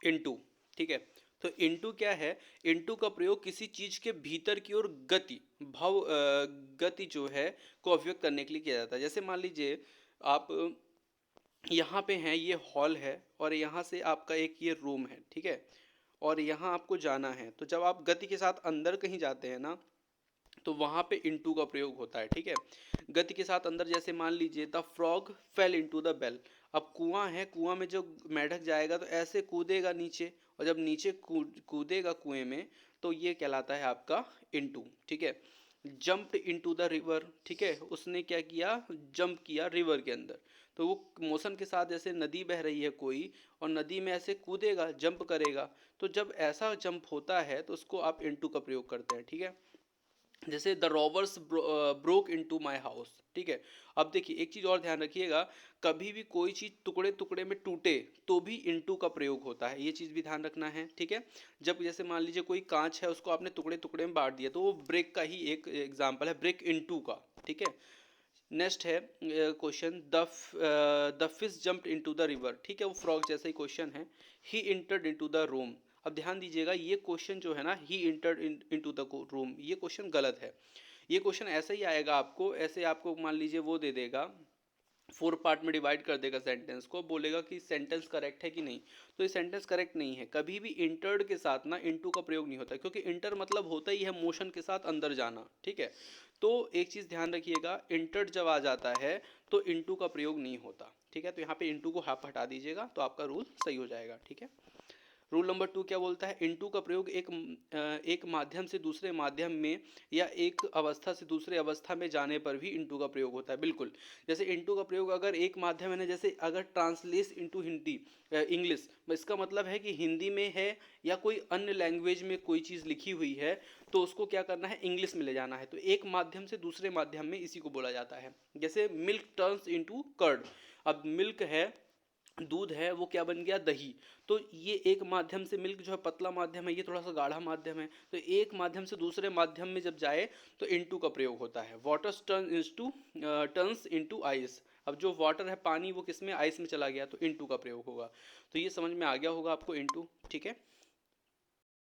Into, ठीक है। तो इनटू क्या है, इनटू का प्रयोग किसी चीज के भीतर की ओर गति गति जो है को अभिव्यक्त करने के लिए किया जाता है। जैसे मान लीजिए आप यहाँ पे हैं, ये हॉल है और यहाँ से आपका एक ये रूम है, ठीक है, और यहाँ आपको जाना है। तो जब आप गति के साथ अंदर कहीं जाते हैं ना, तो वहां पे इनटू का प्रयोग होता है, ठीक है। गति के साथ अंदर, जैसे मान लीजिए the frog fell into the well. अब कुआं है, कुआं में जो मेढक जाएगा तो ऐसे कूदेगा नीचे, और जब नीचे कूदेगा कुएं में, तो ये कहलाता है आपका इनटू, ठीक है। जंप्ड इनटू द रिवर, ठीक है, उसने क्या किया, जंप किया रिवर के अंदर। तो वो मोशन के साथ, जैसे नदी बह रही है कोई, और नदी में ऐसे कूदेगा, जंप करेगा, तो जब ऐसा जंप होता है तो उसको आप इनटू का प्रयोग करते हैं, ठीक है। जैसे the robbers broke into my house, ठीक है। अब देखिए एक चीज और ध्यान रखिएगा, कभी भी कोई चीज टुकड़े टुकड़े में टूटे तो भी इनटू का प्रयोग होता है, ये चीज भी ध्यान रखना है, ठीक है। जब जैसे मान लीजिए कोई कांच है, उसको आपने टुकड़े टुकड़े में बांट दिया, तो वो ब्रेक का ही एक एग्जाम्पल है, ब्रेक इनटू का, ठीक है। नेक्स्ट है question, the fish jumped into the river, ठीक है, वो फ्रॉग जैसा ही क्वेश्चन है। ही इंटर्ड इनटू द रूम। अब ध्यान दीजिएगा, ये क्वेश्चन जो है ना, ही इंटर्ड इनटू द रूम, ये क्वेश्चन गलत है। ये क्वेश्चन ऐसा ही आएगा आपको, ऐसे आपको मान लीजिए वो दे देगा, 4 पार्ट में डिवाइड कर देगा सेंटेंस को, बोलेगा कि सेंटेंस करेक्ट है कि नहीं। तो ये सेंटेंस करेक्ट नहीं है। कभी भी इंटर्ड के साथ ना इनटू का प्रयोग नहीं होता, क्योंकि इंटर मतलब होता ही है मोशन के साथ अंदर जाना, ठीक है। तो एक चीज ध्यान रखिएगा, इंटर्ड जब आ जाता है तो इनटू का प्रयोग नहीं होता, ठीक है। तो यहाँ पे इनटू को हाफ हटा दीजिएगा तो आपका रूल सही हो जाएगा, ठीक है। रूल नंबर 2 क्या बोलता है, इनटू का प्रयोग एक माध्यम से दूसरे माध्यम में या एक अवस्था से दूसरे अवस्था में जाने पर भी इनटू का प्रयोग होता है, बिल्कुल। जैसे इनटू का प्रयोग अगर एक माध्यम है ना, जैसे अगर ट्रांसलेट इनटू हिंदी इंग्लिश, इसका मतलब है कि हिंदी में है या कोई अन्य लैंग्वेज में कोई चीज़ लिखी हुई है, तो उसको क्या करना है, इंग्लिश में ले जाना है। तो एक माध्यम से दूसरे माध्यम में इसी को बोला जाता है। जैसे मिल्क टर्न्स इनटू कर्ड। अब मिल्क है, दूध है, वो क्या बन गया, दही। तो ये एक माध्यम से, मिल्क जो है पतला माध्यम है, ये थोड़ा सा गाढ़ा माध्यम है, तो एक माध्यम से दूसरे माध्यम में जब जाए तो इनटू का प्रयोग होता है। Water turns into ice. अब जो वाटर है, पानी, वो किस में, आइस में चला गया, तो इनटू का प्रयोग होगा। तो ये समझ में आ गया होगा आपको इनटू, ठीक है।